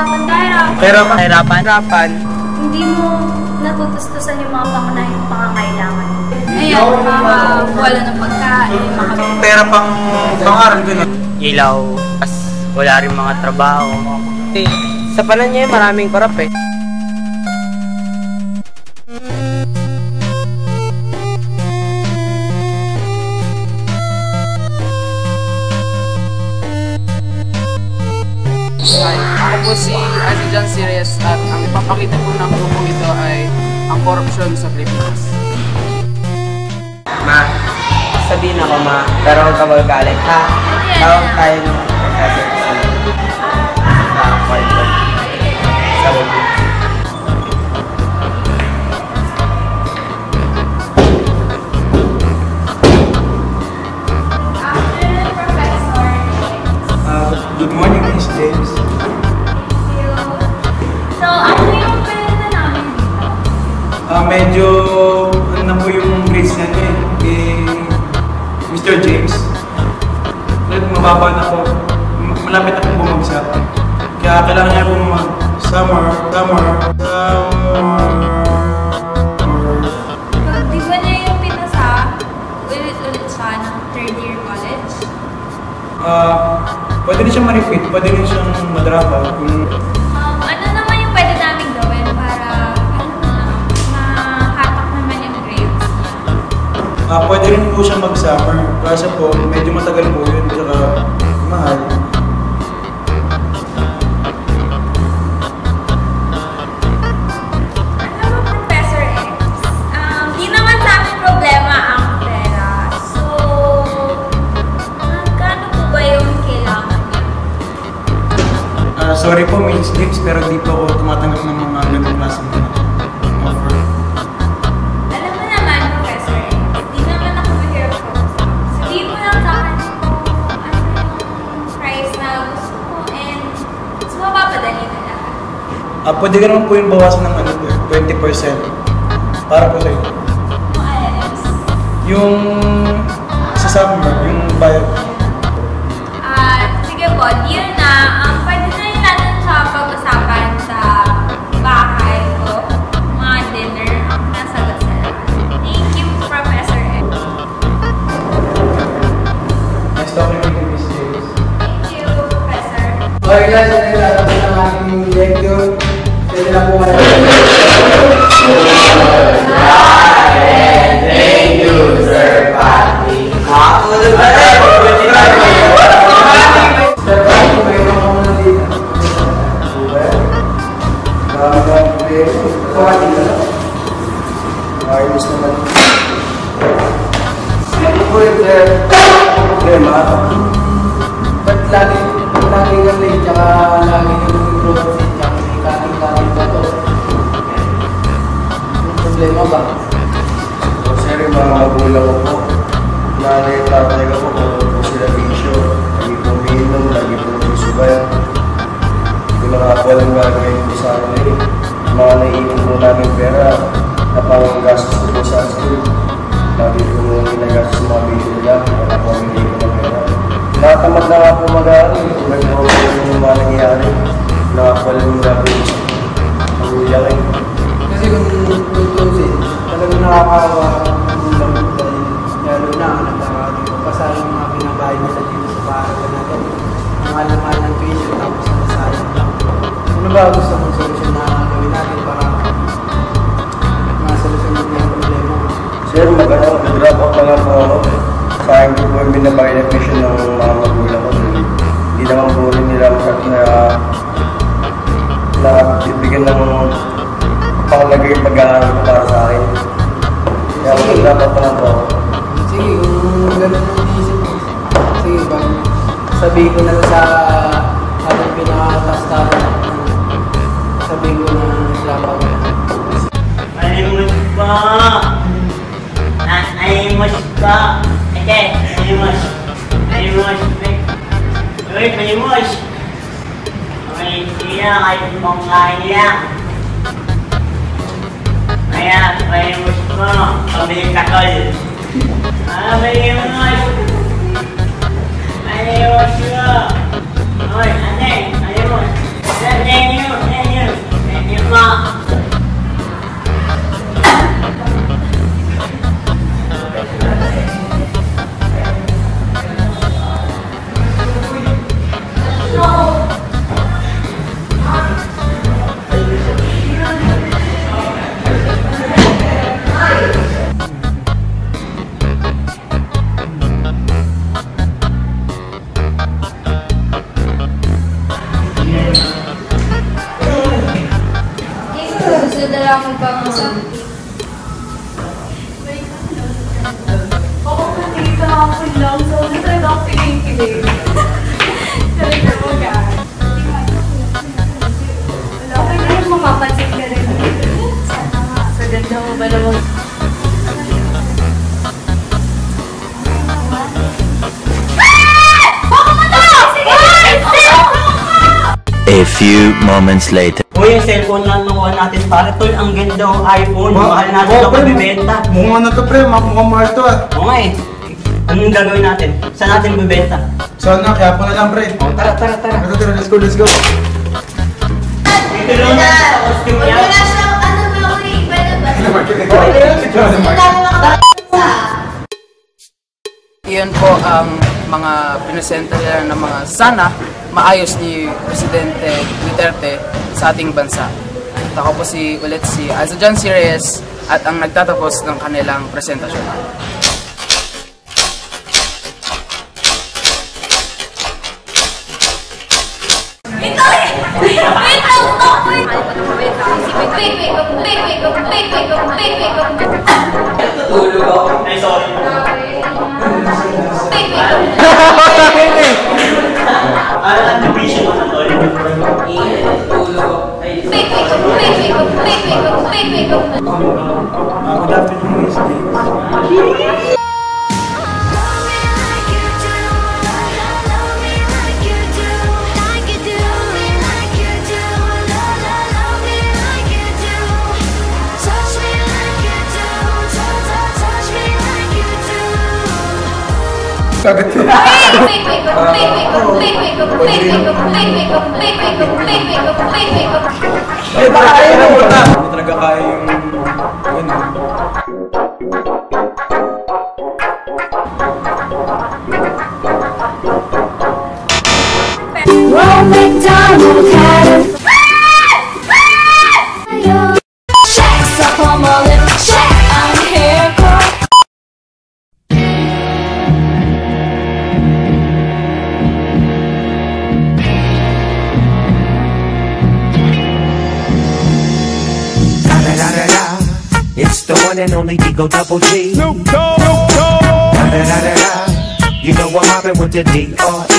kahirapan. Kahirapan. Hindi mo natutustusan yung mga pangunahing pangangailangan. Ayan, wala ng pagkain, Pera pang pangaral ko na. Ilaw, as wala rin mga trabaho. Sa panahon niya maraming korap eh. Ako po si John Sires at ang ipapakita po ng grupo ito ay ang korupsyon sa Pilipinas. Ma, sabihin ako ma, pero huwag ka magagalit ha. Tawag tayo ng professor sa kwarto. Sa lobby. Good morning, Miss James. So, ano yung pwede namin dito? Medyo ano na po yung grades na niya eh, Mr. James. Mababa na po. Malapit na po bumagsak. Kaya kailangan niya po mag-summer. Di ba niya yung pinasa ulit-ulit siya ng third year college? Pwede rin siyang ma-repeat, pwede rin siyang ma-drop out. Ano naman yung pwede namin gawin para mahatak naman yung grades niya? Pwede rin po siya mag-summer. Kasi po, medyo matagal po yun, tsaka mahal. Ano ba, Professor X? Di naman sa amin problema ang pera. So, magkano po ba yung kailangan niya? Sorry po, Miss James, pero di po ako tumatanggap ng mga ganitong klase ng offer. Alam mo naman, Professor X, di naman ako mahirap ko. Sabihin mo lang sa akin kung ano yung price na gusto mo and mas mapapadali na lahat. Pwede ka naman po yung bawasan ng 20%. Para po sa'yo. Kung alas. Yung sa summer, yung bayad. Sige po, deal na. Pwede na rin natin siya pag-usapan sa bahay ko. Mga dinner. Nasa Lazada. Thank you, Professor X. Nice talking to you, Miss James. Thank you, Professor. Okay guys, ito yung lalabas ng aking lecture. Pwede na po kayo. Thank you, Sir Patty. Makakulog na rin! Sir, kung may mga muna dito. Ayos naman. Ano po yung problema? Ba't lagi kang late, tsaka lagi yung improvement, tsaka may kating-kating ba to? Yung problema ba? Sir, yung mga magulang ko po, nanay at tatay ko po, kung sila bisyo, lagi po umiinom, lagi po nagsusubayan. Hindi ko nakakawalang gagawin po sa akin eh. Mga naiipon po namin pera, napawang gastos ko po sa school. Lagi po ginagastos sa mga bisyo nila, wala po ang hindi ko na pera. Nakatamad na nga po mag-aaral, nag-roll yung mga nangyayari. Nakakawalang gagawin sa pamilya kayo. Kasi kung tutusin, talagang nakakawa ang ulam dahil lalo na ang nagkakaroon ko pasayang yung mga binabayad nila dito sa paaralan natin. Ang mahal ng tuition tapos nasayang lang. Ano ba gusto mong solusyon na gawin natin para masolusyon din yung problema? Sir, mag-drop out na lang po ako. Sayang po po yung binabayad na tuition ng mga magulang ko. Hindi naman po rin nila na bibigyan ng panglagay yung pag-aaral ko para sa akin. Kaya mag-drop out na lang po ako. Sige, kung gano'n ang isip mo. Sige, sabihin ko na sa ating pinakatastaran. Sabihin ko na naglapaw. Ayos pa! Ayos pa! Ate, ayos! Ayos! Uy, ayos! Okay, siya, kahit ibang kain niya. Kaya, ayos mo, pabiling kakol. Ayos! Ayos mo! Uy, ate, ayos! Ate, Talaga mo ka. Wala ko na yung mapapansin ka rin. Sana nga. Sa ganda mo ba naman? A few moments later. Uy, yung cellphone na nakuha natin pare, tol, ang ganda ng iPhone. Mahal natin ito magbibenta. Mukhang ano to pre, mukhang mahal to ah. Oo nga eh. Anong gagawin natin? Saan natin bibenta? Sana, kaya po na lang pre. Oh, tara, Let's go, let's go. Dito lang na sa costume niya. Wala siyang ano ba ako eh. Iyon po ang mga pinesenta nila ng mga sana maayos ni Presidente Duterte sa ating bansa. At ako po ulit si John C. Reyes at ang nagtatapos ng kanilang presentasyon. Tulog ako. Ay, sorry. Ang division mo na tol. Tulog ako. Ay, Good afternoon guys. Kagat yun. Ay, baka kaya na mo na. Hindi talaga kaya yung... Ronald McDonald had Shacks up on my lip, shack, I'm here, girl. It's the one and only Digo Double G. Snoop Dogg. You know I'm mobbing with the D.R.E.